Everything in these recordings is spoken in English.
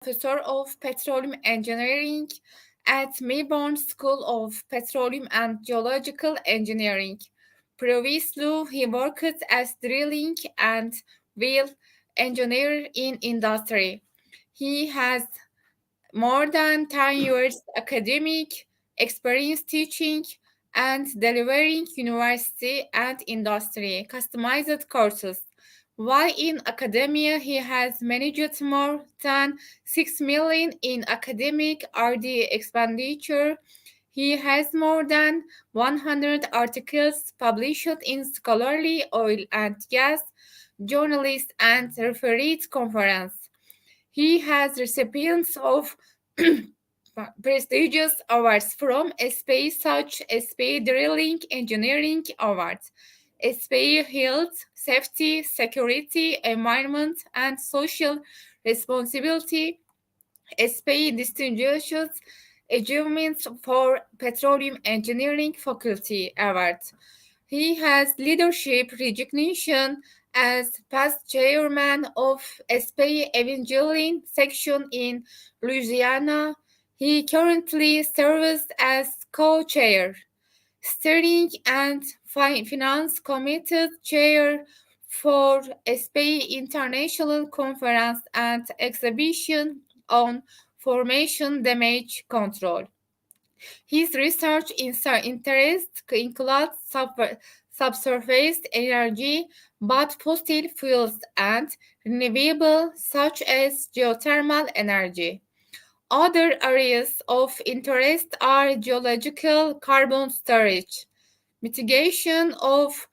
Professor of Petroleum Engineering at Melbourne School of Petroleum and Geological Engineering. Previously, he worked as drilling and well engineer in industry. He has more than 10 years academic experience teaching and delivering university and industry customized courses. While in academia, he has managed more than 6 million in academic R&D expenditure. He has more than 100 articles published in scholarly oil and gas journalists and refereed conference. He has recipients of prestigious awards from space such as Space Drilling Engineering Awards, Space Health, Safety, Security, Environment, and Social Responsibility, Space Distinguished Achievements for Petroleum Engineering Faculty Award. He has leadership recognition as past chairman of SPA Evangeline section in Louisiana. He currently serves as co-chair, steering and finance committee chair for SPA International Conference and Exhibition on Formation Damage Control. His research interests include subsurface energy, but fossil fuels and renewable such as geothermal energy. Other areas of interest are geological carbon storage, mitigation of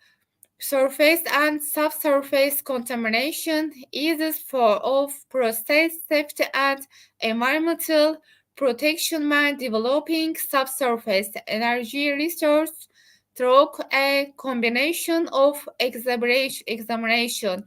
surface and subsurface contamination, eases of process safety and environmental protection by developing subsurface energy resource through a combination of examination,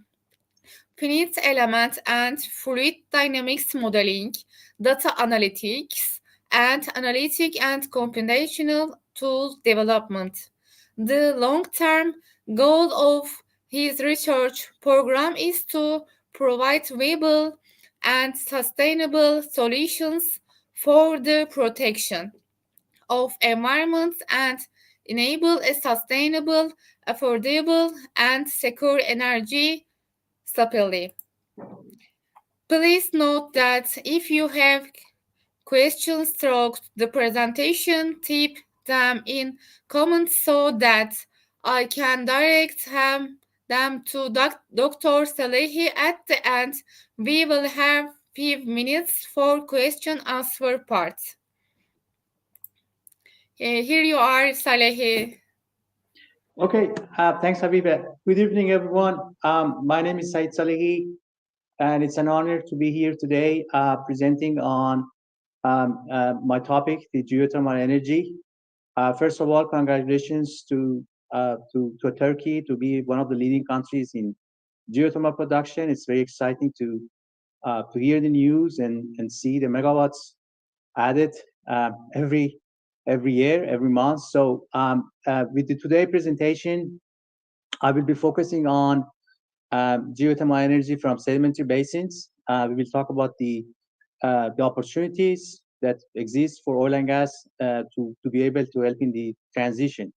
finite element and fluid dynamics modeling, data analytics, and analytic and computational tool development. The long-term goal of his research program is to provide viable and sustainable solutions for the protection of environments and enable a sustainable, affordable, and secure energy supply. Please note that if you have questions throughout the presentation, type them in comments so that I can direct them to Dr. Salehi at the end. We will have 5 minutes for question answer part. Here you are, Salehi. Okay, thanks, Habiba. Good evening, everyone. My name is Saeed Salehi, and it's an honor to be here today presenting on my topic, the geothermal energy. First of all, congratulations to Turkey to be one of the leading countries in geothermal production. It's very exciting to hear the news and see the megawatts added every year, every month. So with the today presentation, I will be focusing on geothermal energy from sedimentary basins. We will talk about the opportunities that exist for oil and gas to be able to help in the transition.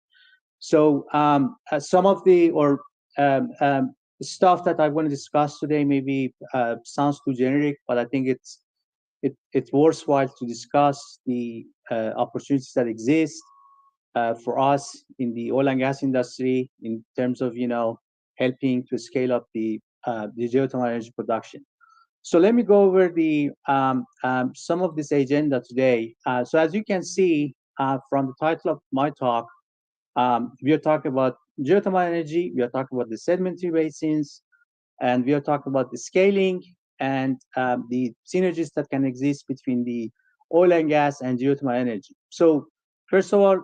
So some of the stuff that I want to discuss today maybe sounds too generic, but I think it's worthwhile to discuss the opportunities that exist for us in the oil and gas industry in terms of helping to scale up the geothermal energy production. So let me go over the some of this agenda today. So as you can see from the title of my talk, we are talking about geothermal energy. We are talking about the sedimentary basins, and we are talking about the scaling and the synergies that can exist between the oil and gas and geothermal energy. So first of all,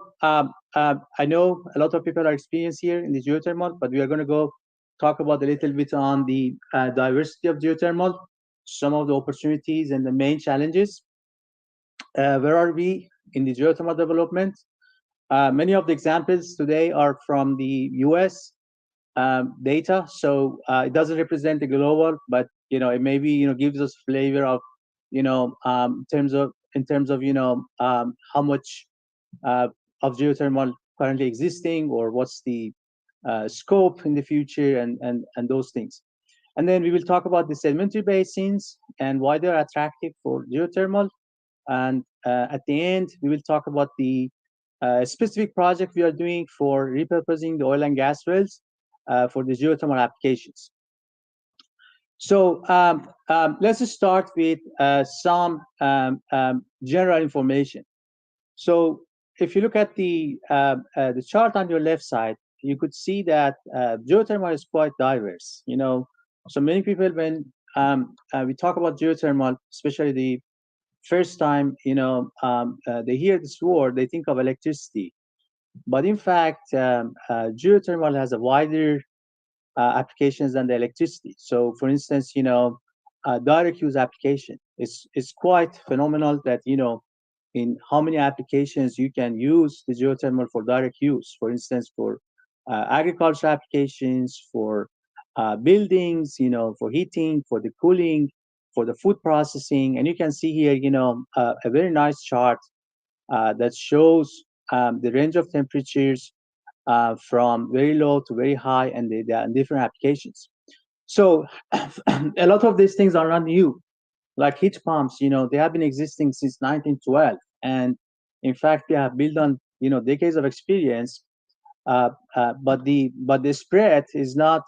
I know a lot of people are experienced here in the geothermal, but we are going to go talk about a little bit on the diversity of geothermal, some of the opportunities and the main challenges. Where are we in the geothermal development? Many of the examples today are from the US data, so it doesn't represent the global, but it maybe gives us flavor of in terms of how much uh, of geothermal currently existing, or what's the scope in the future, and those things. And then we will talk about the sedimentary basins and why they're attractive for geothermal. And at the end, we will talk about the specific project we are doing for repurposing the oil and gas wells for the geothermal applications. So let's just start with some general information. So if you look at the chart on your left side, you could see that geothermal is quite diverse. So many people, when we talk about geothermal, especially the first time they hear this word, they think of electricity. But in fact, geothermal has a wider applications than the electricity. So, for instance, direct use application is quite phenomenal. That in how many applications you can use the geothermal for direct use. For instance, for agriculture applications, for buildings, for heating, for the cooling, for the food processing. And you can see here, a very nice chart that shows the range of temperatures from very low to very high, and they are in different applications. So a lot of these things are not new. Like heat pumps, they have been existing since 1912, and in fact, they have built on decades of experience. But the spread is not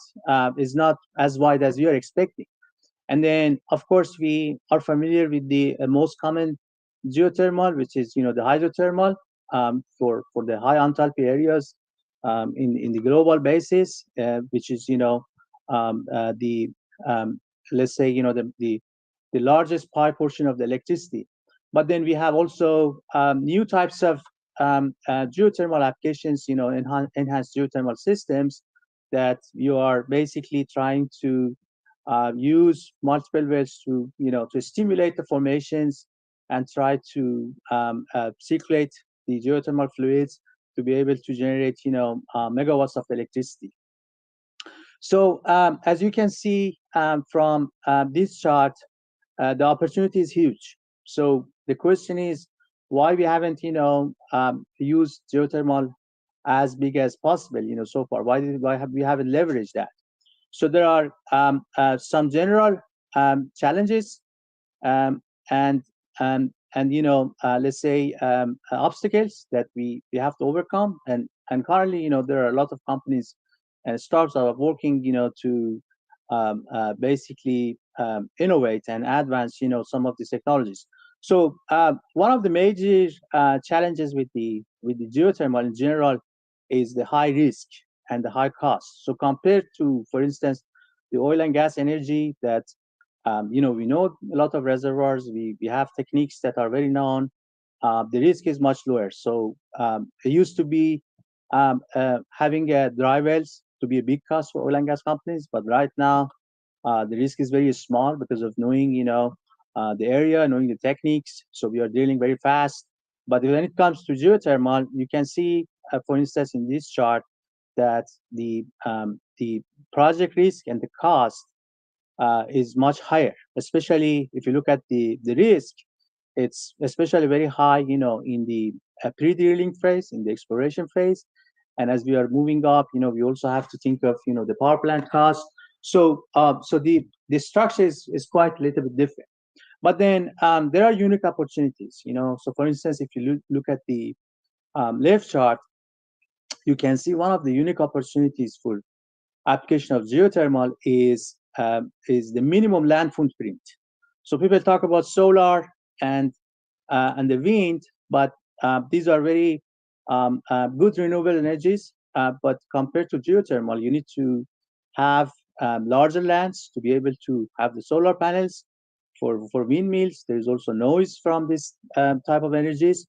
as wide as you are expecting. And then, of course, we are familiar with the most common geothermal, which is the hydrothermal for the high enthalpy areas in the global basis, which is the let's say the largest pie portion of the electricity. But then we have also new types of geothermal applications, enhanced geothermal systems, that you are basically trying to use multiple wells to stimulate the formations and try to circulate the geothermal fluids to be able to generate megawatts of electricity. So as you can see from this chart, the opportunity is huge. So the question is, why we haven't used geothermal as big as possible so far? Why have we haven't leveraged that? So there are some general challenges, um, and let's say obstacles that we have to overcome. And currently, there are a lot of companies and startups that are working, to basically innovate and advance, some of these technologies. So one of the major challenges with the geothermal in general is the high risk and the high cost. So compared to, for instance, the oil and gas energy, that we know a lot of reservoirs, we have techniques that are very known. The risk is much lower. So it used to be having dry wells to be a big cost for oil and gas companies, but right now the risk is very small because of knowing the area, knowing the techniques. So we are dealing very fast. But when it comes to geothermal, you can see, for instance, in this chart, that the project risk and the cost is much higher. Especially if you look at the risk, it's especially very high, in the pre-drilling phase, in the exploration phase. And as we are moving up, we also have to think of the power plant cost. So the structure is quite a little bit different. But then there are unique opportunities. So for instance, if you look at the left chart, you can see one of the unique opportunities for application of geothermal is the minimum land footprint. So people talk about solar and and the wind, but these are very good renewable energies. But compared to geothermal, you need to have larger lands to be able to have the solar panels. For windmills, there is also noise from this type of energies.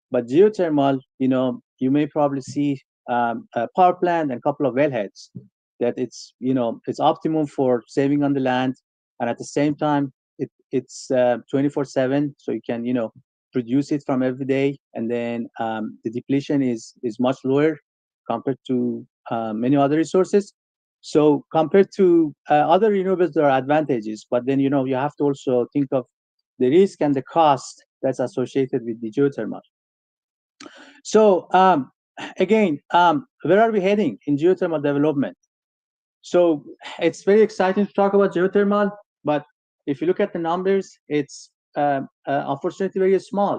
But geothermal, you may probably see a power plant and a couple of wellheads, that it's optimum for saving on the land, and at the same time it's 24/7, so you can produce it from every day. And then the depletion is much lower compared to many other resources. So compared to other renewables, there are advantages, but then you have to also think of the risk and the cost that's associated with the geothermal. So again, where are we heading in geothermal development? So it's very exciting to talk about geothermal, but if you look at the numbers, it's unfortunately very small.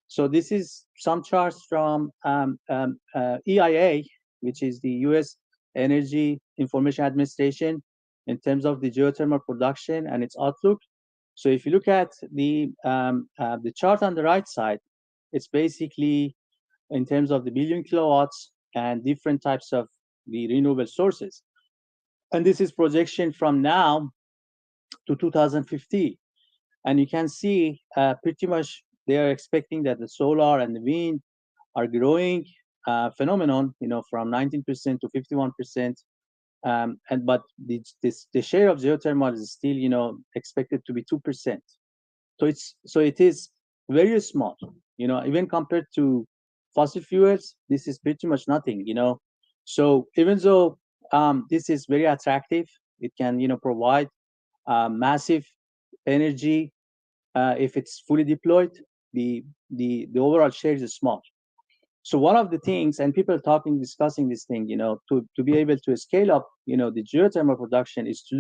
So this is some charts from EIA, which is the U.S. Energy Information Administration, in terms of the geothermal production and its outlook. So if you look at the chart on the right side, it's basically in terms of the billion kilowatts and different types of the renewable sources. And this is projection from now to 2050. And you can see pretty much they are expecting that the solar and the wind are growing phenomenon, from 19% to 51%. And but the share of geothermal is still, expected to be 2%. So it is very small, even compared to fossil fuels. This is pretty much nothing. So even though this is very attractive, it can, provide massive energy if it's fully deployed. The overall share is small. So one of the things, and people discussing this thing, to be able to scale up, the geothermal production, is to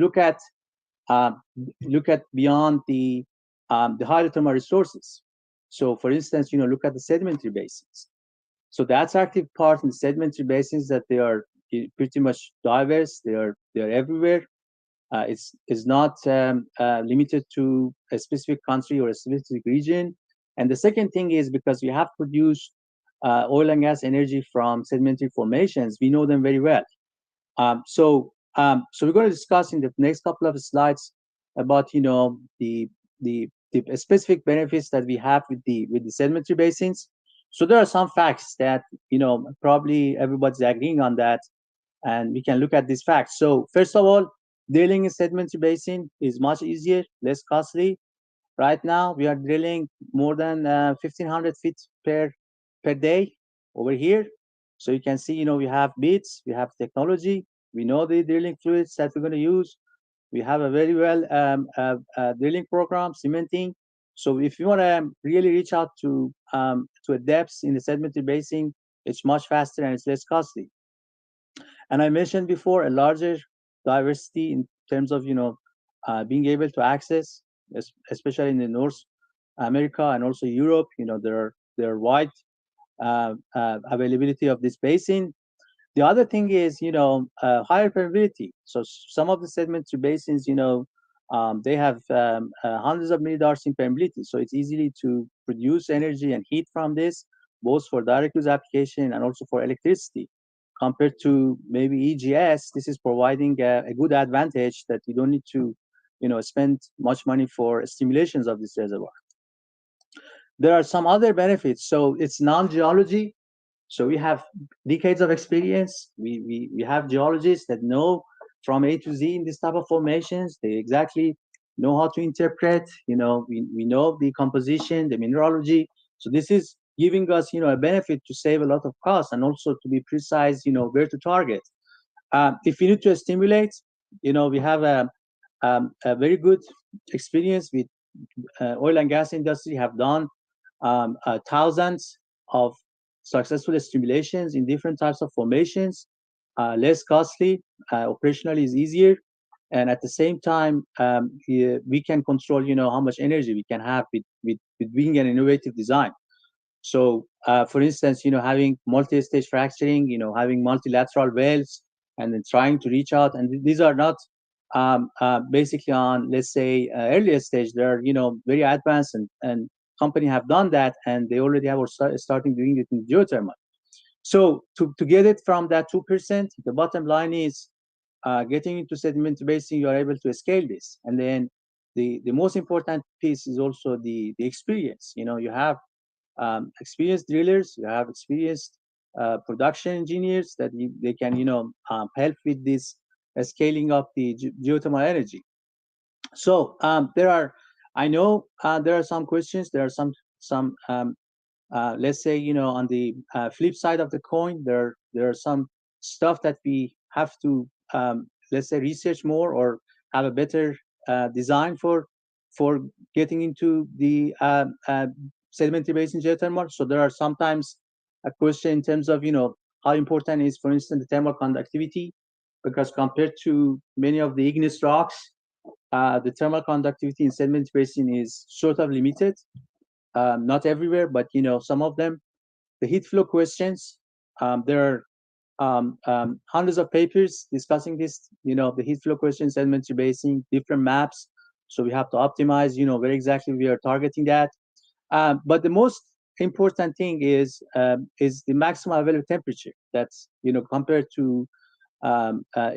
um, look at beyond the hydrothermal resources. So, for instance, look at the sedimentary basins. So the attractive part in the sedimentary basins that they are pretty much diverse. They are everywhere. It's not limited to a specific country or a specific region. And the second thing is, because we have produced oil and gas energy from sedimentary formations, we know them very well. So we're going to discuss in the next couple of slides about the specific benefits that we have with the sedimentary basins. So there are some facts that probably everybody's agreeing on that, and we can look at these facts. So first of all, drilling in sedimentary basin is much easier, less costly. Right now, we are drilling more than 1,500 feet per day over here. So you can see, we have bits, we have technology, we know the drilling fluids that we're going to use. We have a very well drilling program, cementing. So if you want to really reach out to a depth in the sedimentary basin, it's much faster and it's less costly. And I mentioned before a larger diversity in terms of being able to access, especially in the North America and also Europe. There are wide availability of this basin. The other thing is, higher permeability. So some of the sedimentary basins, they have hundreds of millidarcy in permeability. So it's easily to produce energy and heat from this, both for direct use application and also for electricity. Compared to maybe EGS, this is providing a good advantage that you don't need to, spend much money for stimulations of this reservoir. There are some other benefits. So it's non-geology. So we have decades of experience. We have geologists that know from A to Z in this type of formations. They exactly know how to interpret. We know the composition, the mineralogy. So this is giving us, a benefit to save a lot of costs and also to be precise, where to target. If you need to stimulate, we have a very good experience with oil and gas industry. Have done thousands of successful stimulations in different types of formations, less costly, operationally is easier, and at the same time, we can control, how much energy we can have with being an innovative design. So, for instance, having multi-stage fracturing, having multilateral wells, and then trying to reach out, and these are not basically on, let's say, earlier stage. They're, very advanced, and company have done that, and they already have or starting doing it in geothermal. So to get it from that 2%, the bottom line is getting into sedimentary basin, you are able to scale this. And then the most important piece is also the experience. You have experienced drillers, you have experienced production engineers that they can, help with this scaling up the geothermal energy. So I know there are some questions. There are some let's say, on the flip side of the coin, there are some stuff that we have to let's say research more or have a better design for getting into the sedimentary basin geothermal. So there are sometimes a question in terms of, how important is, for instance, the thermal conductivity, because compared to many of the igneous rocks, the thermal conductivity in sedimentary basin is sort of limited. Not everywhere, but some of them. The heat flow questions. There are hundreds of papers discussing this. The heat flow questions, sedimentary basin, different maps. So we have to optimize. Where exactly we are targeting that. But the most important thing is the maximum available temperature. That's compared to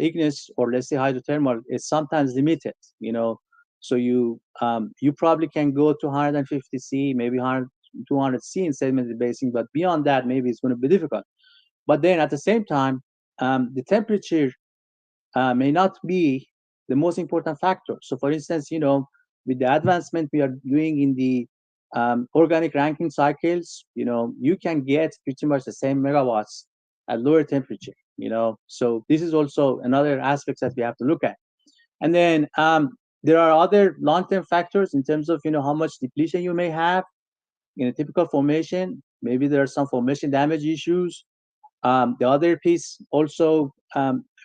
igneous, or let's say hydrothermal, is sometimes limited. So you probably can go to 150 C, maybe 100, 200 C in sedimentary basin, but beyond that, maybe it's going to be difficult. But then at the same time, the temperature may not be the most important factor. So, for instance, with the advancement we are doing in the organic ranking cycles, you can get pretty much the same megawatts at lower temperature. So this is also another aspect that we have to look at. And then there are other long-term factors in terms of how much depletion you may have in a typical formation. Maybe there are some formation damage issues. The other piece also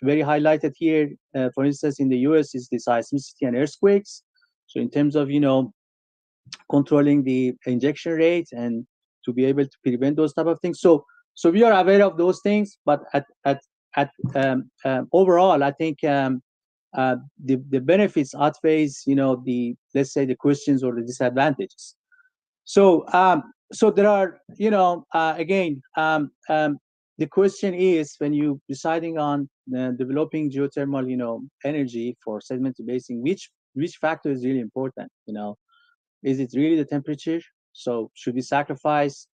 very highlighted here, for instance, in the US, is the seismicity and earthquakes. So in terms of controlling the injection rate and to be able to prevent those type of things. So we are aware of those things, but at overall, I think the benefits outweighs the, let's say, the questions or the disadvantages. So there are, again, the question is, when you deciding on developing geothermal, energy for sedimentary basin, which factor is really important? Is it really the temperature? So should we sacrifice,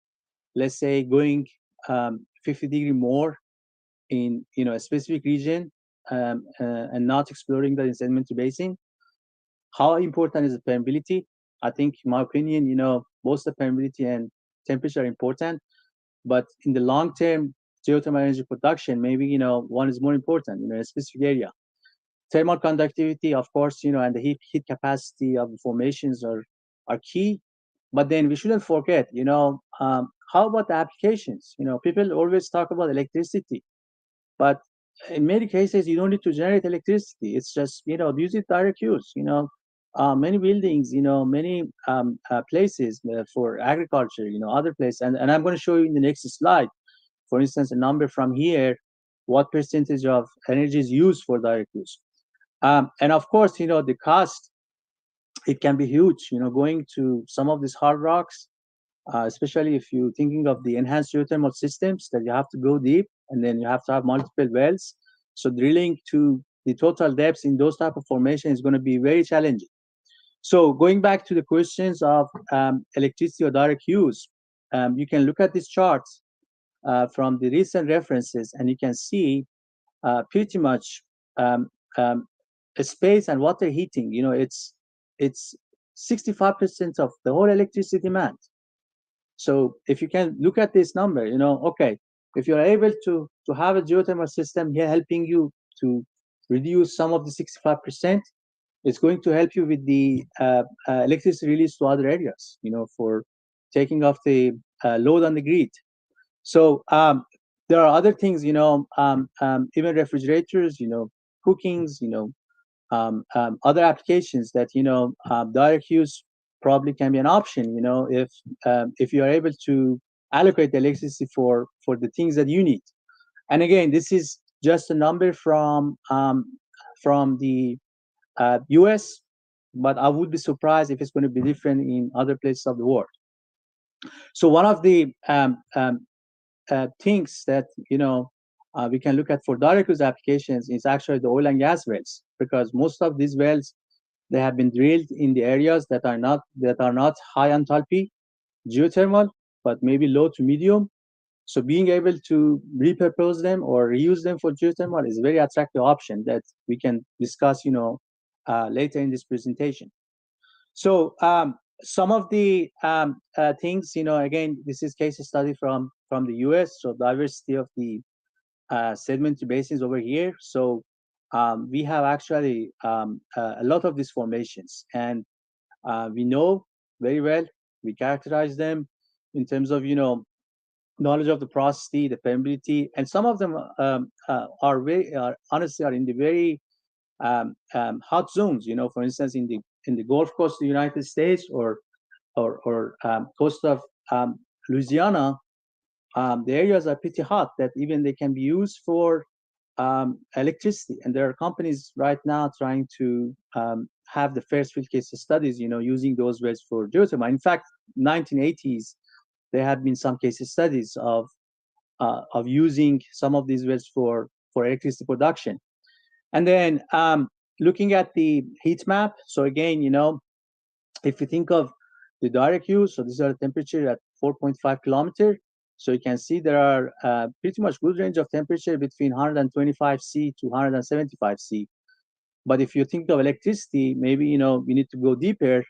let's say, going 50 degree more in a specific region, and not exploring that in sedimentary basin? How important is the permeability? I think, in my opinion, both the permeability and temperature are important, but in the long term geothermal energy production, maybe one is more important in a specific area. Thermal conductivity, of course, and the heat capacity of the formations are key. But then we shouldn't forget, how about the applications? People always talk about electricity, but in many cases, you don't need to generate electricity. It's just, use it direct use. Many buildings, many places for agriculture, other places. And I'm going to show you in the next slide, for instance, a number from here, what percentage of energy is used for direct use. And of course, the cost, it can be huge, going to some of these hard rocks, especially if you're thinking of the enhanced geothermal systems, that you have to go deep and then you have to have multiple wells. So drilling to the total depths in those type of formation is going to be very challenging. So going back to the questions of electricity or direct use, you can look at these charts from the recent references, and you can see pretty much um, um, space and water heating. It's 65% of the whole electricity demand. So if you can look at this number, okay, if you're able to have a geothermal system here helping you to reduce some of the 65%, it's going to help you with the electricity release to other areas, for taking off the load on the grid. So there are other things, even refrigerators, cookings, other applications that direct use probably can be an option. If you are able to allocate the electricity for the things that you need. And again, this is just a number from the US, but I would be surprised if it's going to be different in other places of the world. So one of the things that we can look at for direct use applications is actually the oil and gas wells, because most of these wells, they have been drilled in the areas that are not high enthalpy geothermal, but maybe low to medium. So being able to repurpose them or reuse them for geothermal is a very attractive option that we can discuss, later in this presentation. So some of the things, again, this is case study from the US. So diversity of the sedimentary basins over here. So we have actually a lot of these formations, and We know very well. We characterize them in terms of knowledge of the porosity, the permeability, and some of them are very honestly are in the very hot zones. For instance, in the Gulf Coast of the United States or coast of Louisiana, the areas are pretty hot that even they can be used for electricity. And there are companies right now trying to have the first field case studies, using those wells for geothermal. In fact, 1980s, there have been some case studies of using some of these wells for electricity production. And then looking at the heat map. So again, if you think of the direct use, so these are the temperature at 4.5 kilometer. So you can see there are pretty much good range of temperature between 125 C to 175 C. But if you think of electricity, maybe we need to go deeper.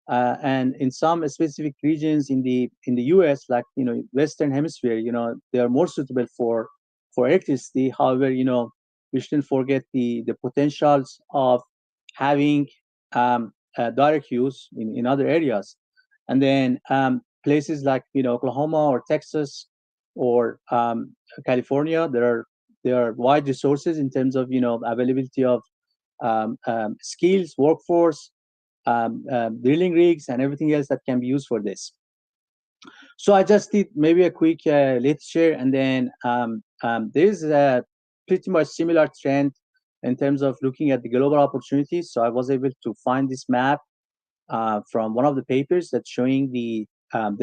And in some specific regions in the U.S., like Western Hemisphere, they are more suitable for electricity. However, we shouldn't forget the potentials of having direct use in other areas. And then places like Oklahoma or Texas or California, there are wide resources in terms of availability of skills, workforce, drilling rigs, and everything else that can be used for this. So I just did maybe a quick let's share, and then there's a pretty much similar trend in terms of looking at the global opportunities. So I was able to find this map from one of the papers that's showing the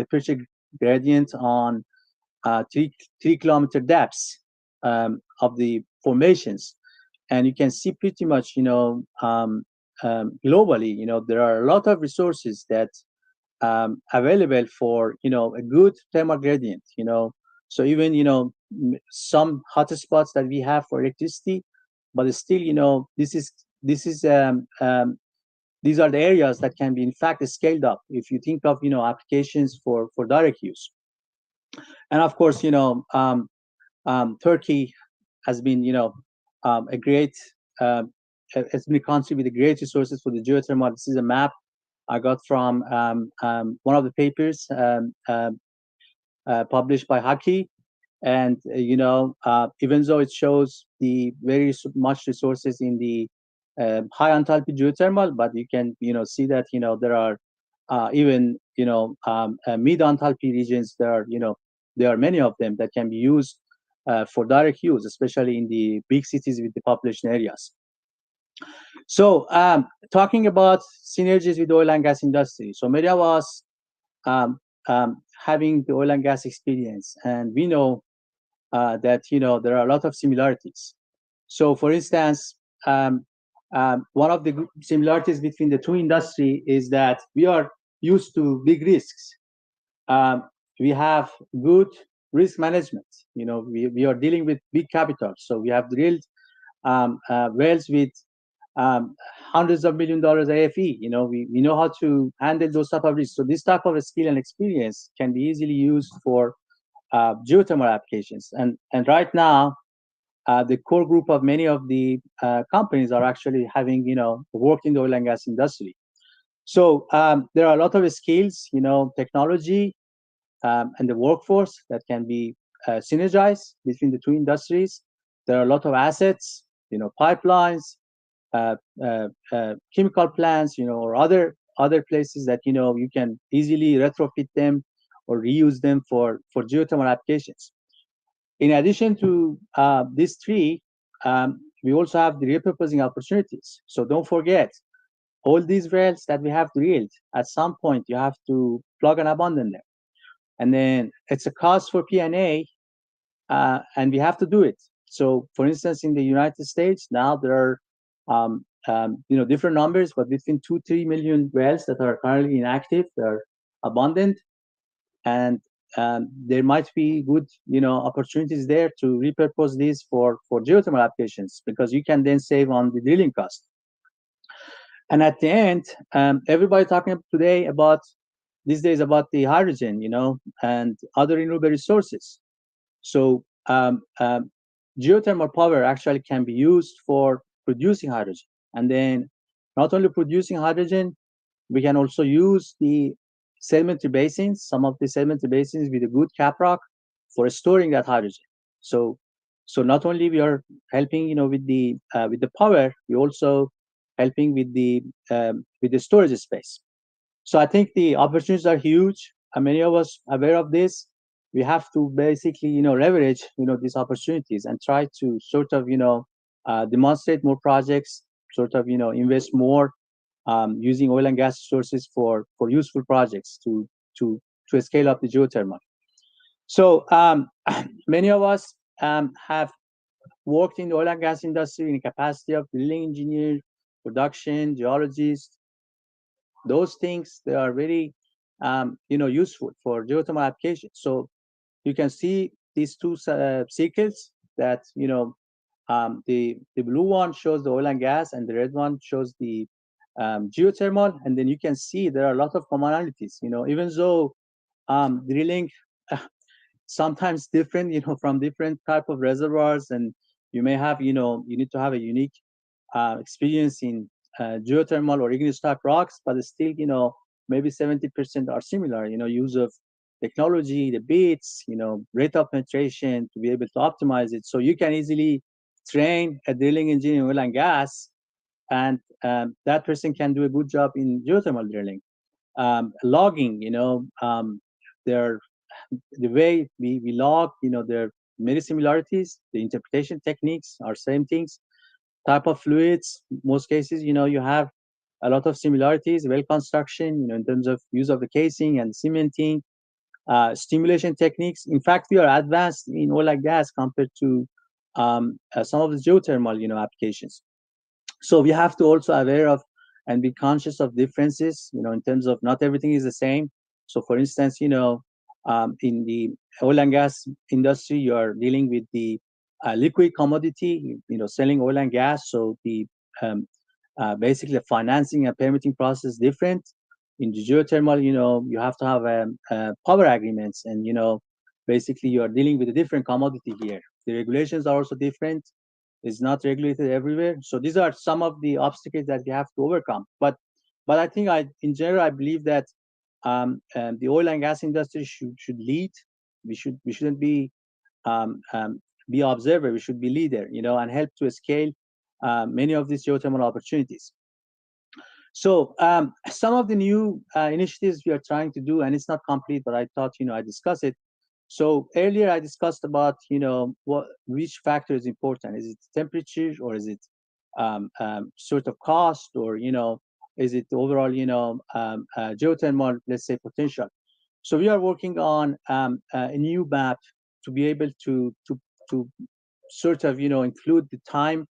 pressure gradient on three kilometer depths of the formations, and you can see pretty much globally, there are a lot of resources that available for a good thermal gradient. So even some hotspots that we have for electricity, but still this is these are the areas that can be in fact scaled up if you think of applications for direct use. And of course, Turkey has been a great has been a country with great resources for the geothermal. This is a map I got from one of the papers published by Haki. And even though it shows the very much resources in the high enthalpy geothermal, but you can see that there are even mid enthalpy regions. There are many of them that can be used for direct use, especially in the big cities with the population areas. So talking about synergies with the oil and gas industry. So Maria was um, having the oil and gas experience, and we know that there are a lot of similarities. So, for instance, one of the similarities between the two industry is that we are used to big risks. Um, we have good risk management. We are dealing with big capital, so we have drilled wells with hundreds of $1 million AFE. We know how to handle those type of risks. So this type of skill and experience can be easily used for geothermal applications. And right now, the core group of many of the companies are actually having worked in the oil and gas industry. So there are a lot of skills, technology, and the workforce that can be synergized between the two industries. There are a lot of assets, pipelines, chemical plants, or other places that you can easily retrofit them or reuse them for geothermal applications. In addition to these three, we also have the repurposing opportunities. So don't forget, all these wells that we have drilled, at some point you have to plug and abandon them, and then it's a cost for P&A, and we have to do it. So, for instance, in the United States now there are different numbers, but between 2-3 million wells that are currently inactive, they are abundant, and there might be good opportunities there to repurpose these for geothermal applications, because you can then save on the drilling cost. And at the end, everybody talking today about these days about the hydrogen, and other renewable resources. So geothermal power actually can be used for producing hydrogen, and then not only producing hydrogen, We can also use the sedimentary basins, some of the sedimentary basins with a good caprock for storing that hydrogen. So, so not only we are helping, with the power, we also helping with the storage space. So I think the opportunities are huge, and many of us are aware of this. We have to basically, leverage, these opportunities and try to sort of, demonstrate more projects, sort of, invest more, using oil and gas sources for useful projects to to scale up the geothermal. So many of us have worked in the oil and gas industry in the capacity of drilling engineer, production, geologist. Those things, they are very useful for geothermal applications. So you can see these two circles that the blue one shows the oil and gas, and the red one shows the geothermal. And then you can see there are a lot of commonalities. Even though drilling sometimes different, from different type of reservoirs, and you may have, you need to have a unique experience in geothermal or igneous type rocks, but still, maybe 70% are similar. Use of technology, the bits, rate of penetration to be able to optimize it. So you can easily train a drilling engineer in oil and gas, and that person can do a good job in geothermal drilling. Logging, there the way we log, there are many similarities. The interpretation techniques are same things. Type of fluids, most cases, you have a lot of similarities. Well construction, in terms of use of the casing and cementing, stimulation techniques. In fact, we are advanced in oil and gas compared to some of the geothermal, applications. So we have to also aware of and be conscious of differences, in terms of not everything is the same. So for instance, in the oil and gas industry, you are dealing with the liquid commodity, selling oil and gas. So the basically the financing and permitting process is different. In the geothermal, you have to have power agreements, and basically you are dealing with a different commodity here. The regulations are also different. It's not regulated everywhere. So these are some of the obstacles that we have to overcome. But I think in general, I believe that the oil and gas industry should lead. We shouldn't be observer. We should be leader, and help to scale many of these geothermal opportunities. So some of the new initiatives we are trying to do, and it's not complete, but I thought I discuss it. So earlier I discussed about which factor is important. Is it temperature, or is it sort of cost, or is it overall geothermal, let's say, potential. So we are working on a new map to be able to sort of include the time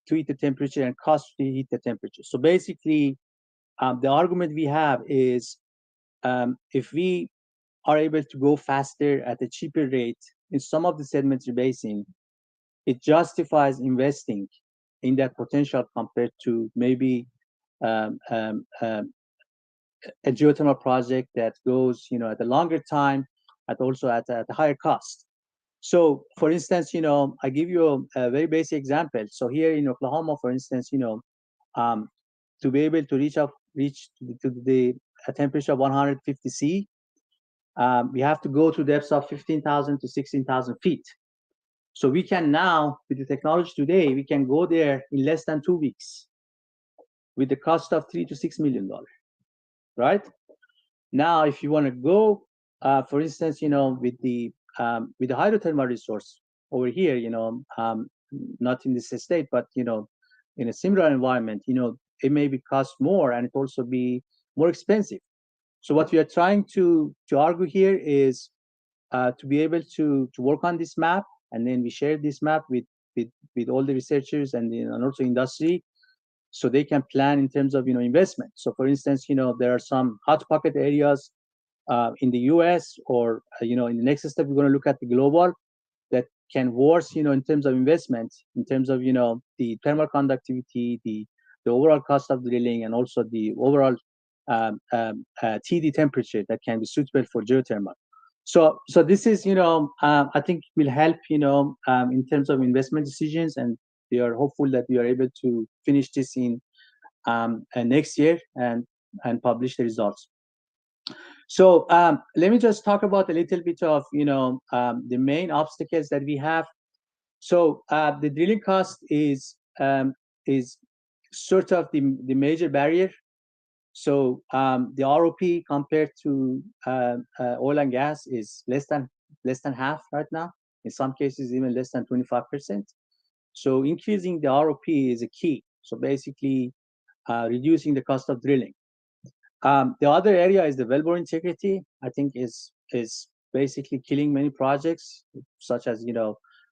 to heat the temperature and cost to heat the temperature. So basically, the argument we have is, if we are able to go faster at a cheaper rate in some of the sedimentary basin, it justifies investing in that potential compared to maybe um, um, um, a geothermal project that goes, at a longer time, also at a higher cost. So, for instance, I give you a very basic example. So here in Oklahoma, for instance, um, to be able to reach to the a temperature of 150 C, we have to go to depths of 15,000 to 16,000 feet. So we can now, with the technology today, we can go there in less than 2 weeks with the cost of $3 to $6 million, right? Now, if you want to go, for instance, with the hydrothermal resource over here, not in this state, but in a similar environment, it may be cost more, and it also be more expensive. So what we are trying to argue here is to be able to work on this map, and then we share this map with all the researchers and also industry, so they can plan in terms of investment. So for instance, there are some hot pocket areas in the U.S., or in the next step we're going to look at the global, that can worth in terms of investment, in terms of the thermal conductivity, the overall cost of drilling, and also the overall TD temperature that can be suitable for geothermal. So this is I think will help in terms of investment decisions, and we are hopeful that we are able to finish this in next year, and and publish the results. So let me just talk about a little bit of the main obstacles that we have. So the drilling cost is sort of the major barrier. So the ROP compared to oil and gas is less than half right now. In some cases, even less than 25%. So increasing the ROP is a key. So basically, reducing the cost of drilling. The other area is the wellbore integrity. I think is basically killing many projects, such as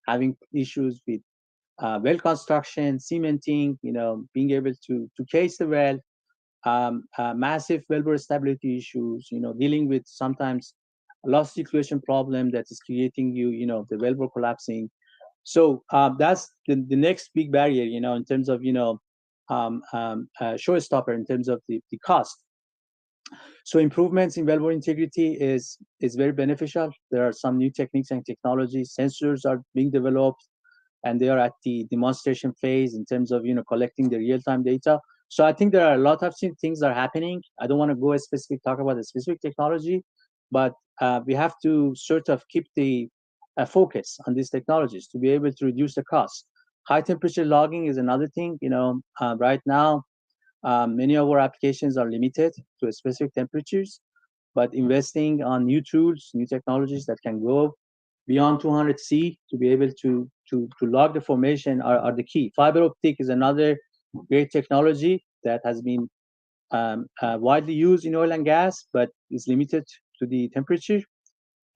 having issues with well construction, cementing, being able to case the well, massive wellbore stability issues, dealing with sometimes loss situation problem that is creating the wellbore collapsing. So that's the next big barrier, in terms of showstopper in terms of the cost. So improvements in wellbore integrity is very beneficial. There are some new techniques and technologies. Sensors are being developed, and they are at the demonstration phase in terms of collecting the real-time data. So I think there are a lot of things that are happening. I don't want to go talk about a specific technology, but we have to sort of keep the focus on these technologies to be able to reduce the cost. High temperature logging is another thing. Right now, many of our applications are limited to specific temperatures, but investing on new tools, new technologies that can go beyond 200 C to be able to log the formation are the key. Fiber optic is another great technology that has been widely used in oil and gas, but is limited to the temperature.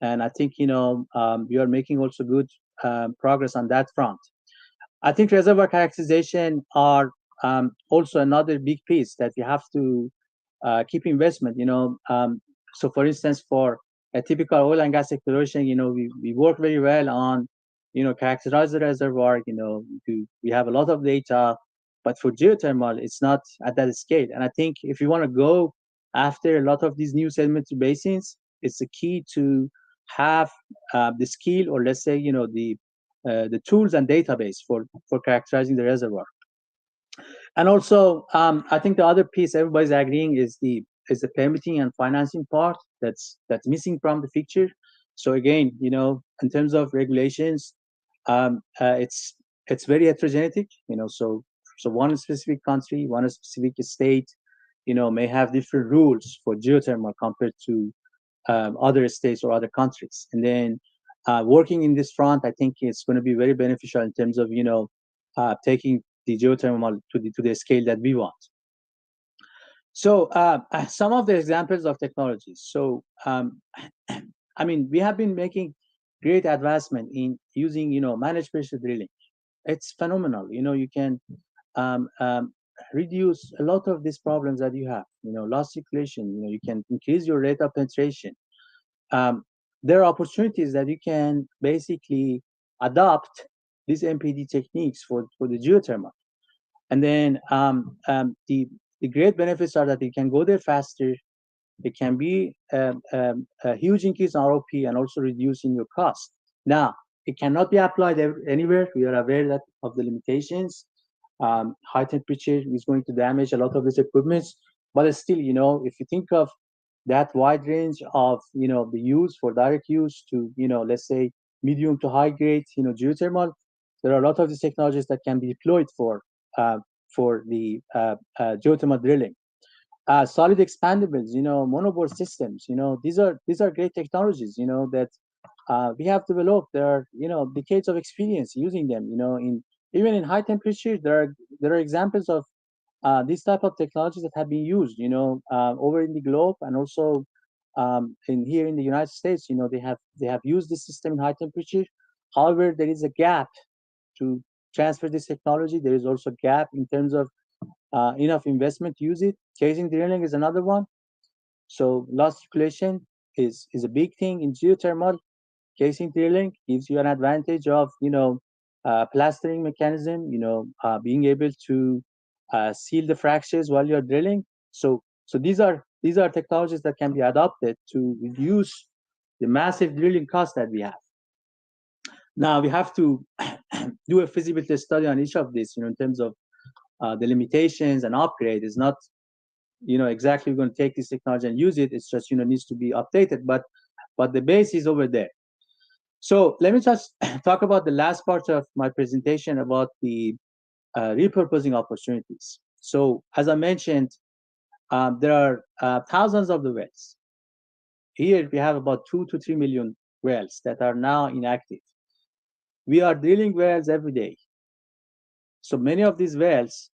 And I think we are making also good progress on that front. I think reservoir characterization are also another big piece that you have to keep investment. So for instance, for a typical oil and gas exploration, we work very well on characterize the reservoir. We have a lot of data, but for geothermal, it's not at that scale. And I think if you want to go after a lot of these new sedimentary basins, it's the key to have the skill, or let's say the tools and database for characterizing the reservoir. And also, I think the other piece everybody's agreeing is the permitting and financing part that's missing from the picture. So again, in terms of regulations, it's very heterogeneous. So one specific country, one specific state, may have different rules for geothermal compared to other states or other countries. And then working in this front, I think it's going to be very beneficial in terms of taking the geothermal to the scale that we want. So some of the examples of technologies. So I mean, we have been making great advancement in using managed pressure drilling. It's phenomenal. You can reduce a lot of these problems that you have. Loss circulation. You can increase your rate of penetration. There are opportunities that you can basically adopt these MPD techniques for the geothermal. And then the great benefits are that you can go there faster. It can be a huge increase in ROP and also reducing your cost. Now, it cannot be applied anywhere. We are aware of the limitations. High temperature is going to damage a lot of these equipments. But still, if you think of that wide range of the use for direct use to let's say medium to high grade geothermal, there are a lot of these technologies that can be deployed for the geothermal drilling. Solid expandables, monobore systems, these are great technologies that we have developed. There are decades of experience using them. In even in high temperature, there are examples of these type of technologies that have been used, over in the globe, and also in here in the United States. They have used this system in high temperature. However, there is a gap to transfer this technology. There is also a gap in terms of enough investment to use it. Casing drilling is another one. So loss circulation is a big thing in geothermal. Casing drilling gives you an advantage of plastering mechanism, being able to seal the fractures while you're drilling. So these are technologies that can be adopted to reduce the massive drilling cost that we have. Now we have to do a feasibility study on each of these, in terms of the limitations and upgrade. Is not exactly we're going to take this technology and use it. It's just needs to be updated, but the base is over there. So let me just talk about the last part of my presentation about the repurposing opportunities. So as I mentioned, there are thousands of the wells. Here we have about 2 to 3 million wells that are now inactive. We are drilling wells every day. So many of these wells,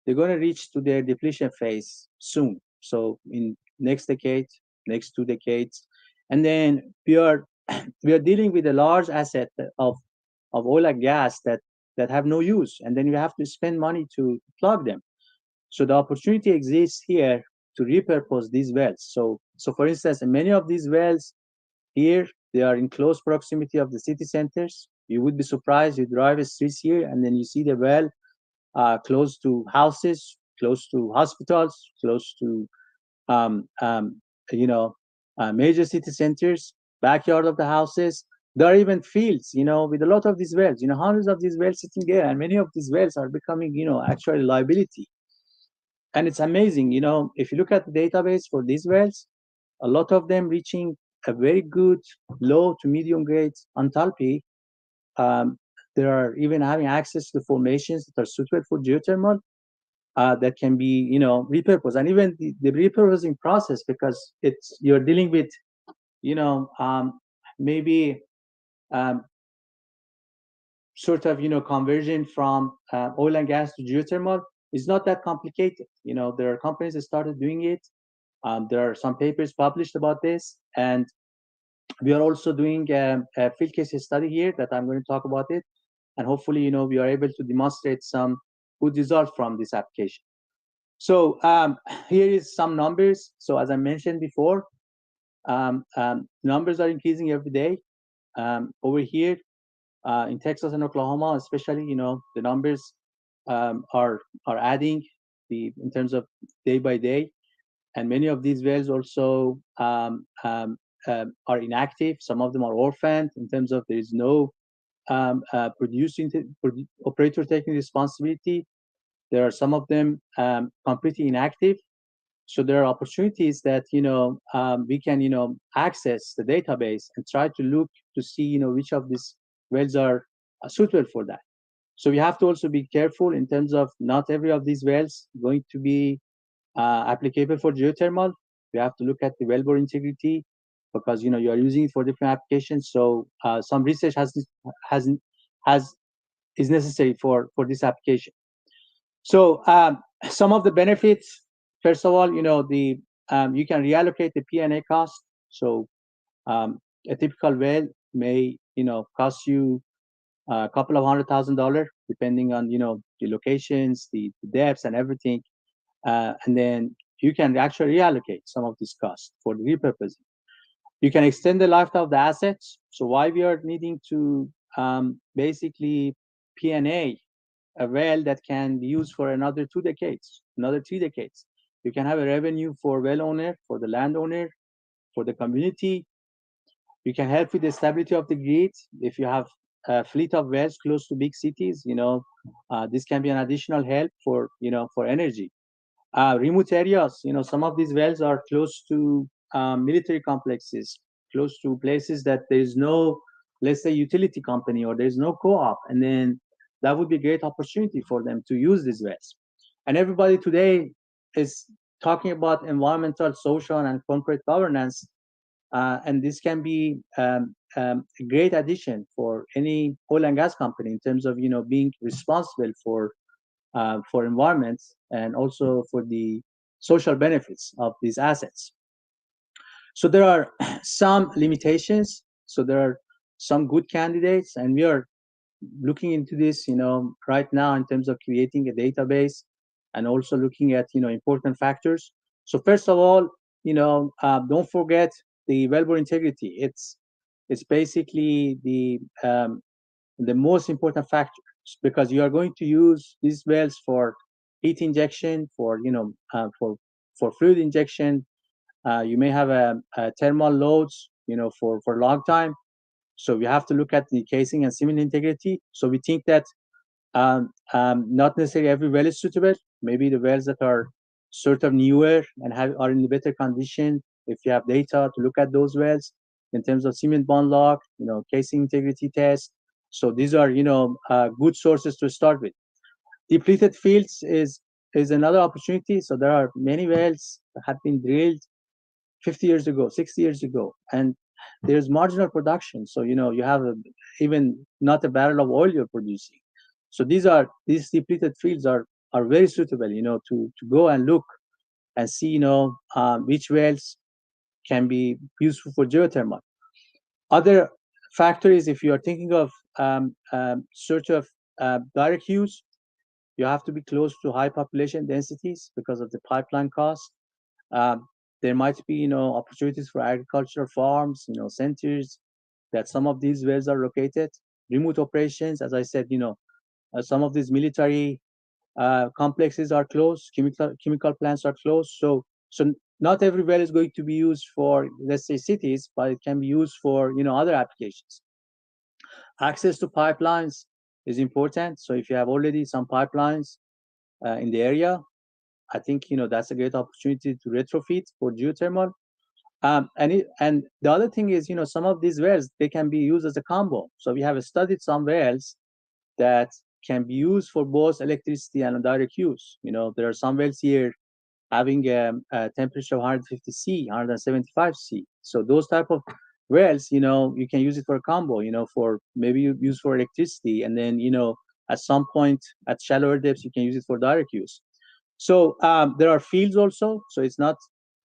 they're going to reach to their depletion phase soon. So in next decade, next 2 decades, and then we are dealing with a large asset of oil and gas that have no use, and then you have to spend money to plug them. So the opportunity exists here to repurpose these wells. So for instance, many of these wells here, they are in close proximity of the city centers. You would be surprised. You drive the streets here, and then you see the well close to houses, close to hospitals, close to um, um, you know major city centers, backyard of the houses. There are even fields, with a lot of these wells. Hundreds of these wells sitting there, and many of these wells are becoming, actually liability. And it's amazing, if you look at the database for these wells, a lot of them reaching a very good low to medium grade enthalpy. Um, they are even having access to formations that are suitable for geothermal, that can be, repurposed. And even the repurposing process, because you're dealing with, you know, um, maybe um, sort of, conversion from oil and gas to geothermal is not that complicated. There are companies that started doing it. There are some papers published about this, and we are also doing a field case study here that I'm going to talk about it, and hopefully, we are able to demonstrate some good results from this application. So here is some numbers. So as I mentioned before, numbers are increasing every day. Over here in Texas and Oklahoma, especially, the numbers are adding in terms of day by day, and many of these wells also are inactive. Some of them are orphaned in terms of there is no operator taking responsibility. There are some of them completely inactive. So there are opportunities that we can access the database and try to look to see which of these wells are suitable for that. So we have to also be careful in terms of not every of these wells going to be applicable for geothermal. We have to look at the wellbore integrity, because you are using it for different applications. So some research has has is necessary for this application. So some of the benefits, first of all, the you can reallocate the P&A cost. So a typical well may cost you a couple of $100,000, depending on the locations, the depths, and everything, and then you can actually reallocate some of this cost for the repurposing. You can extend the lifetime of the assets. So why we are needing to basically P&A a well that can be used for another 2 decades, another 3 decades. You can have a revenue for well owner, for the landowner, for the community. You can help with the stability of the grid. If you have a fleet of wells close to big cities, this can be an additional help for energy. Remote areas, some of these wells are close to military complexes, close to places that there is no, let's say, utility company, or there's no co-op, and then that would be a great opportunity for them to use these wells. And everybody today is talking about environmental, social, and corporate governance, and this can be a great addition for any oil and gas company in terms of being responsible for environments and also for the social benefits of these assets. So there are some limitations. So there are some good candidates, and we are looking into this, right now in terms of creating a database and also looking at, important factors. So first of all, don't forget the wellbore integrity. It's basically the most important factor, because you are going to use these wells for heat injection, for fluid injection. You may have a thermal loads, for a long time. So we have to look at the casing and cement integrity. So we think that not necessarily every well is suitable. Maybe the wells that are sort of newer and are in better condition. If you have data to look at those wells in terms of cement bond lock, casing integrity test. So these are, good sources to start with. Depleted fields is another opportunity. So there are many wells that have been drilled 50 years ago, 60 years ago, and there's marginal production. So you have even not a barrel of oil you're producing. So these depleted fields are very suitable, to go and look and see, which wells can be useful for geothermal. Other factors, if you are thinking of sort of direct use, you have to be close to high population densities because of the pipeline cost. Um, there might be, opportunities for agricultural farms, centers that some of these wells are located. Remote operations, as I said, some of these military complexes are close, chemical plants are close. So not every well is going to be used for, let's say, cities, but it can be used for, other applications. Access to pipelines is important. So if you have already some pipelines in the area, I think that's a great opportunity to retrofit for geothermal. And the other thing is, some of these wells, they can be used as a combo. So we have studied some wells that can be used for both electricity and direct use. There are some wells here having a temperature of 150 C, 175 C. So those type of wells, you can use it for a combo, for maybe you use for electricity, and then, at some point at shallower depths, you can use it for direct use. So there are fields also. So it's not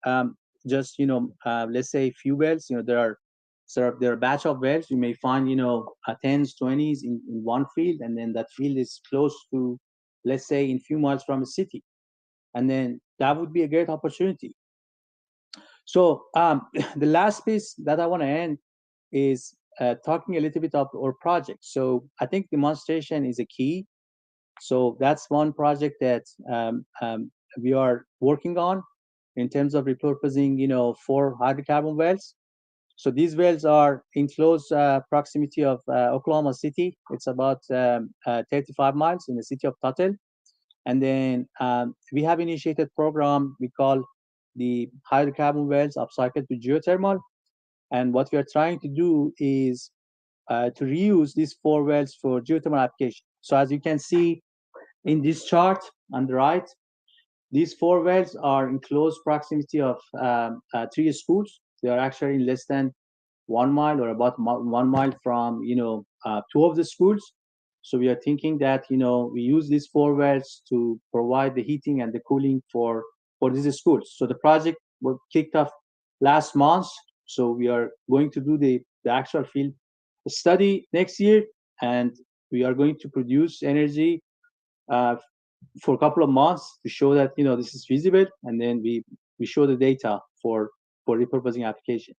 um, just, let's say few wells. There are a batch of wells. You may find, tens, 20s in one field, and then that field is close to, let's say, in few miles from a city, and then that would be a great opportunity. So the last piece that I want to end is talking a little bit of our project. So I think demonstration is a key. So that's one project that we are working on in terms of repurposing, 4 hydrocarbon wells. So these wells are in close proximity of Oklahoma City. It's about 35 miles in the city of Tuttle. And then we have initiated program we call the hydrocarbon wells upcycle to geothermal. And what we are trying to do is to reuse these 4 wells for geothermal application. So as you can see in this chart on the right, these 4 wells are in close proximity of 3 schools. They are actually in less than 1 mile or about 1 mile from 2 of the schools. So we are thinking that we use these 4 wells to provide the heating and the cooling for these schools. So the project was kicked off last month. So we are going to do the actual field study next year, and we are going to produce energy uh, for a couple of months to show that this is feasible, and then we show the data for repurposing application.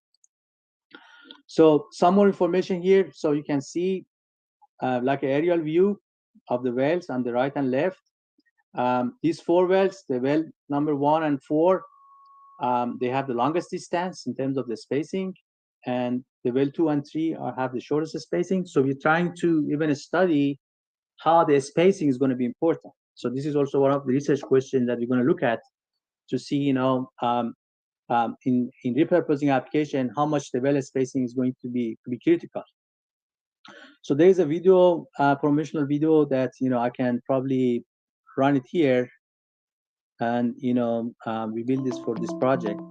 So some more information here. So you can see like an aerial view of the wells on the right and left. These 4 wells, the well number 1 and 4, they have the longest distance in terms of the spacing, and the well 2 and 3 have the shortest spacing. So we're trying to even study how the spacing is going to be important. So this is also one of the research questions that we're going to look at to see, in repurposing application, how much the well spacing is going to be critical. So there is a video, promotional video that I can probably run it here, and we build this for this project.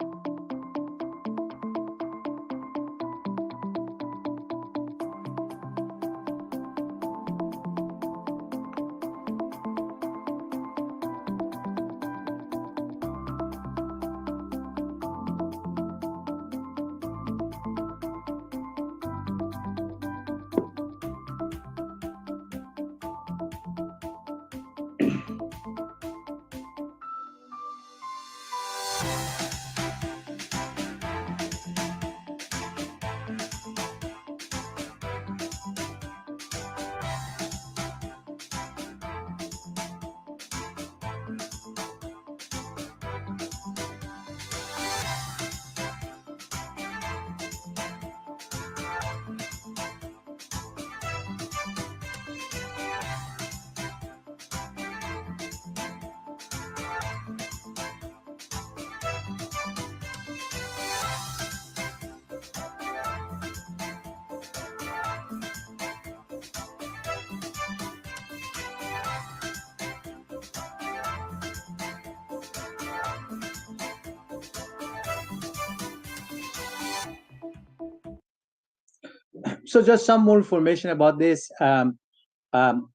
So just some more information about this.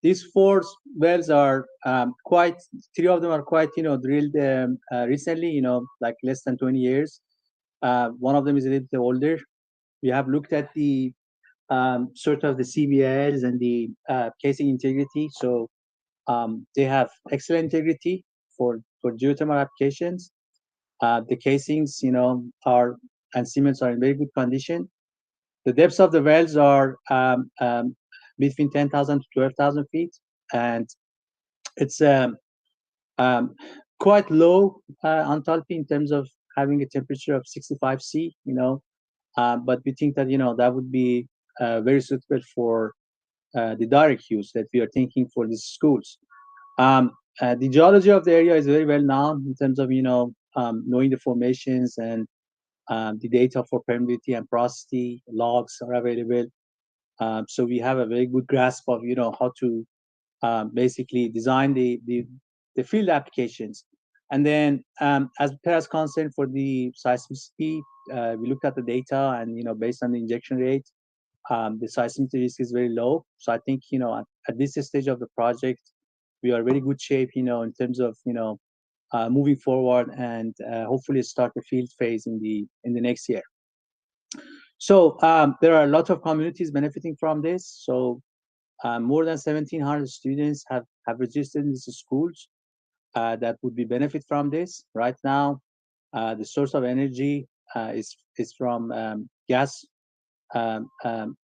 These four wells are quite, three of them are quite, drilled recently, like less than 20 years. One of them is a little bit older. We have looked at the sort of the CBLs and the casing integrity. So they have excellent integrity for geothermal applications. The casings, are and cements are in very good condition. The depths of the wells are between 10,000 to 12,000 feet, and it's um, quite low enthalpy in terms of having a temperature of 65 C. But we think that that would be very suitable for the direct use that we are thinking for these schools. The geology of the area is very well known in terms of knowing the formations and the data for permeability and porosity logs are available. So we have a very good grasp of how to basically design the field applications. And then as per as concern for the seismicity, we looked at the data and based on the injection rate, the seismicity risk is very low. So I think at this stage of the project, we are very good shape in terms of moving forward and hopefully start the field phase in the next year. So there are a lot of communities benefiting from this. So more than 1,700 students have registered in these schools that would be benefit from this. Right now, the source of energy is from gas um, um,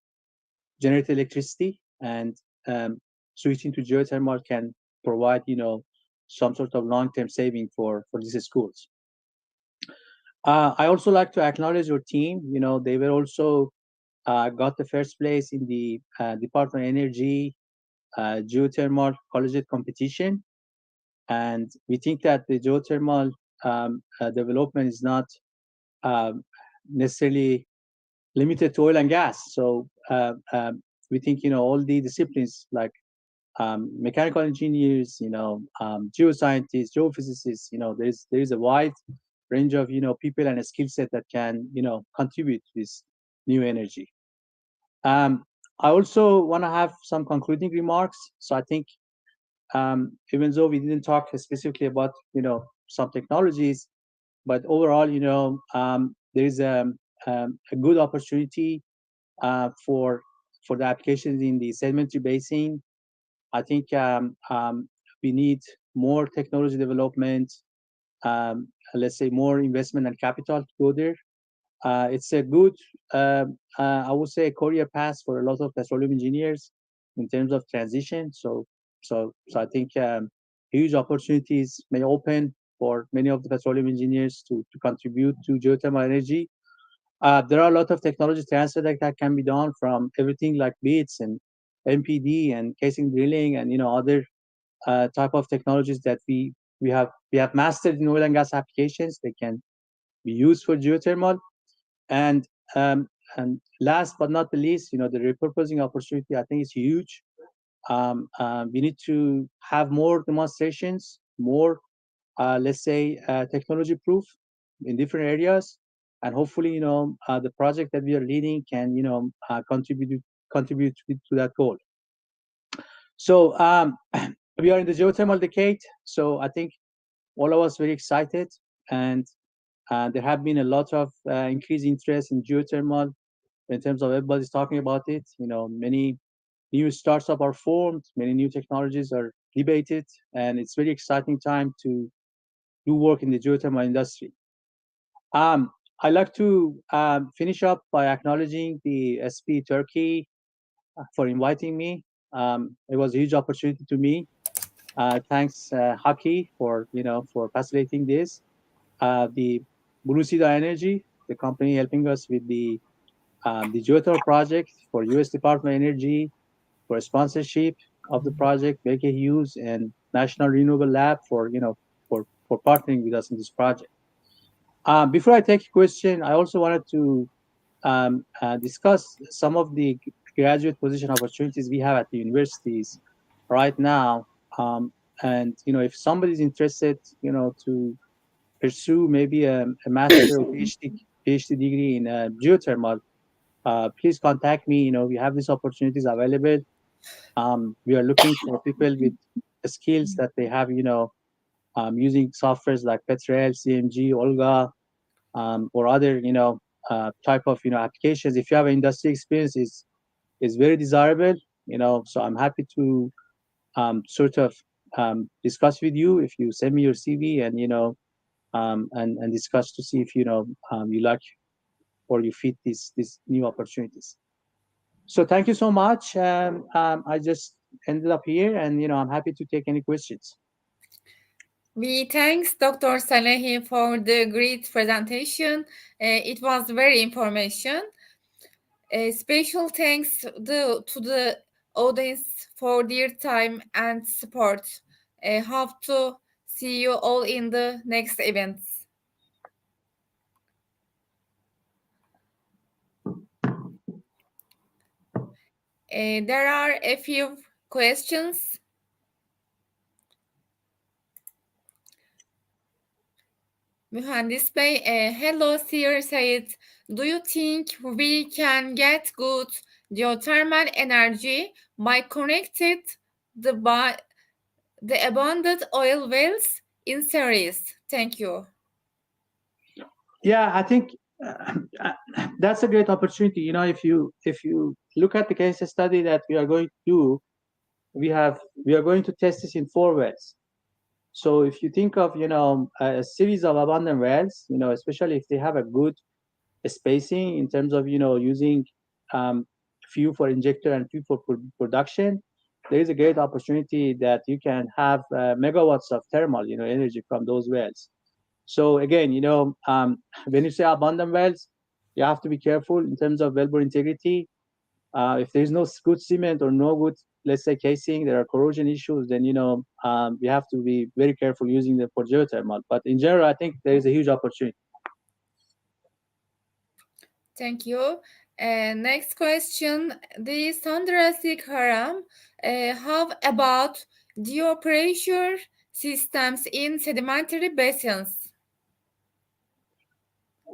generated electricity, and switching to geothermal can provide some sort of long-term saving for these schools. I also like to acknowledge your team. They were also got the first place in the Department of Energy geothermal collegiate competition, and we think that the geothermal development is not um, necessarily limited to oil and gas. So we think all the disciplines like mechanical engineers, geoscientists, geophysicists, there is a wide range of people and a skill set that can contribute to this new energy. Um, I also want to have some concluding remarks. So I think even though we didn't talk specifically about some technologies, but overall there is a good opportunity for the applications in the sedimentary basin. I think we need more technology development, let's say more investment and capital to go there. It's a good, I would say, career path for a lot of petroleum engineers in terms of transition. So I think huge opportunities may open for many of the petroleum engineers to contribute to geothermal energy. There are a lot of technology transfer that can be done from everything like bits and MPD and casing drilling and other type of technologies that we have mastered in oil and gas applications. They can be used for geothermal. And um, and last but not the least, the repurposing opportunity I think is huge. We need to have more demonstrations, more let's say technology proof in different areas, and hopefully the project that we are leading can contribute to that goal. So we are in the geothermal decade, so I think all of us very excited, and there have been a lot of increased interest in geothermal in terms of everybody's talking about it. Many new startups are formed, many new technologies are debated, and it's very exciting time to do work in the geothermal industry. Um, I'd like to finish up by acknowledging the SP Turkey for inviting me. It was a huge opportunity to me. Thanks, Haki, for facilitating this. The Bulucida Energy, the company helping us with the geothermal project, for U.S. Department of Energy for sponsorship of the project, Baker Hughes and National Renewable Lab for partnering with us in this project. Before I take a question, I also wanted to discuss some of the graduate position opportunities we have at the universities right now. And if somebody's interested, to pursue maybe a master or PhD degree in geothermal, please contact me. We have these opportunities available. We are looking for people with skills that they have, using softwares like Petrel, CMG, Olga, or other, type of, applications. If you have industry experience, is very desirable. So I'm happy to sort of discuss with you if you send me your CV, and and discuss to see if you like or you fit these new opportunities. So thank you so much. I just ended up here, and I'm happy to take any questions. We thanks Dr. Salehi for the great presentation. It was very information. Special thanks to the audience for their time and support. Hope to see you all in the next events. There are a few questions. Mühendis Bey, hello, dear Saeed. Do you think we can get good geothermal energy by connected by the abundant oil wells in series? Thank you. Yeah, I think uh, that's a great opportunity. If you look at the case study that we are going to do, we are going to test this in 4 wells. So if you think of a series of abundant wells, especially if they have a good spacing in terms of using um, few for injector and few for production, there is a great opportunity that you can have megawatts of thermal energy from those wells. So again, when you say abundant wells, you have to be careful in terms of wellbore integrity. If there is no good cement or no good, let's say, casing, there are corrosion issues, then you have to be very careful using them for geothermal. But in general, I think there is a huge opportunity. Thank you. Next question. The Sandra Haram. How about geopressure systems in sedimentary basins?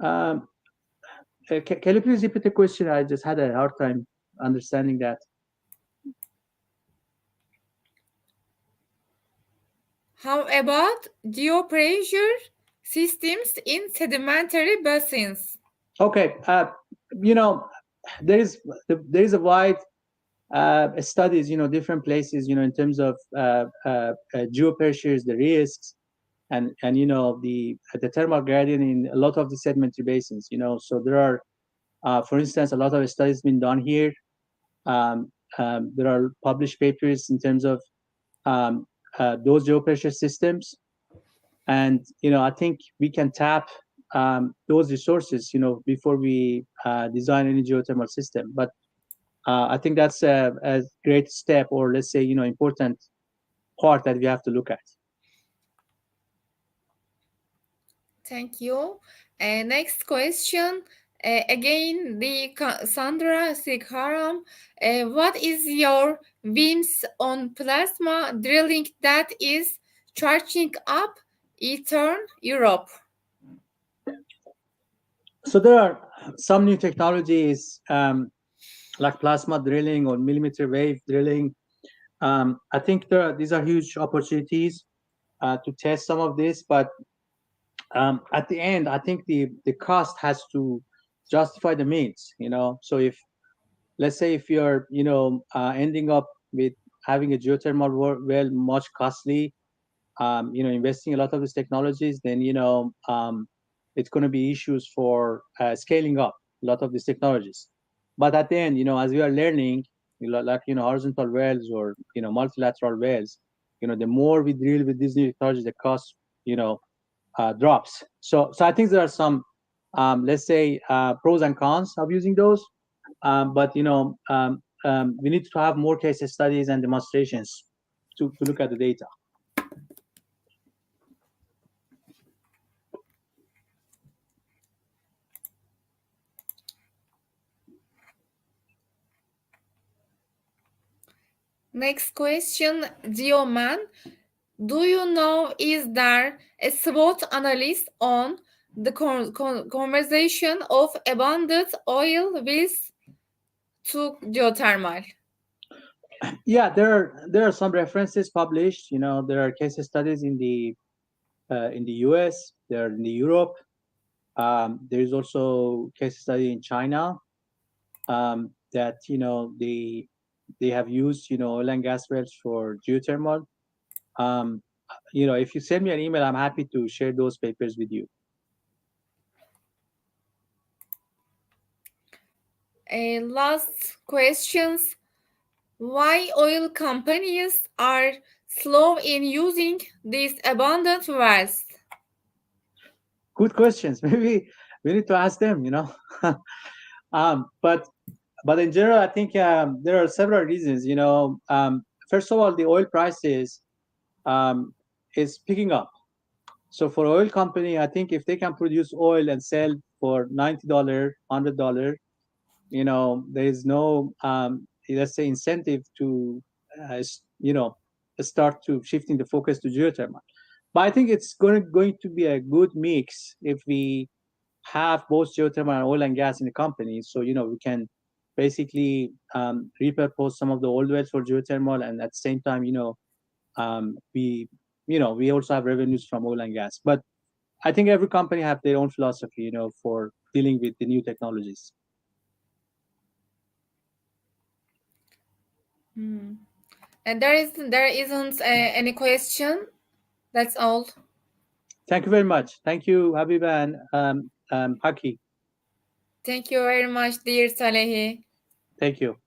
Um, can you please repeat the question? I just had a hard time understanding that. How about geopressure systems in sedimentary basins? Okay, you know, there is a wide studies, different places, in terms of geopressures, the risks, and the thermal gradient in a lot of the sedimentary basins. So there are, for instance, a lot of studies been done here. There are published papers in terms of um, those geopressure systems, and I think we can tap those resources, before we design any geothermal system. But I think that's a great step, or let's say, important part that we have to look at. Thank you. Next question. Again, the Sandra Sikharam. What is your views on plasma drilling that is charging up Eastern Europe? So there are some new technologies, like plasma drilling or millimeter wave drilling. I think these are huge opportunities to test some of this, but at the end, I think the cost has to justify the means. So if, let's say, if you're ending up with having a geothermal well much costly, investing a lot of these technologies, then it's going to be issues for scaling up a lot of these technologies. But at the end, as we are learning, like horizontal wells or multilateral wells, the more we drill with these new technologies, the cost drops. So I think there are some, let's say, pros and cons of using those. But we need to have more case studies and demonstrations to look at the data. Next question, Geoman. Do you know, is there a SWOT analysis on the conversation of abundant oil with to geothermal? Yeah, there are some references published. There are case studies in the US, there are in the Europe. There is also case study in China, that they have used oil and gas wells for geothermal. Um, if you send me an email, I'm happy to share those papers with you. Last questions. Why oil companies are slow in using these abundant wells? Good questions. Maybe we need to ask them. But in general, I think there are several reasons. First of all, the oil prices um, is picking up. So for oil company, I think if they can produce oil and sell for $90, $100, there is no, let's say, incentive to, start to shifting the focus to geothermal. But I think it's going to be a good mix if we have both geothermal and oil and gas in the company. So we can basically repurpose some of the old wells for geothermal, and at the same time, we we also have revenues from oil and gas. But I think every company have their own philosophy, for dealing with the new technologies. Hmm. And there isn't any question. That's all. Thank you very much. Thank you, Habiba and Haki. Thank you very much, dear Salehi. Thank you.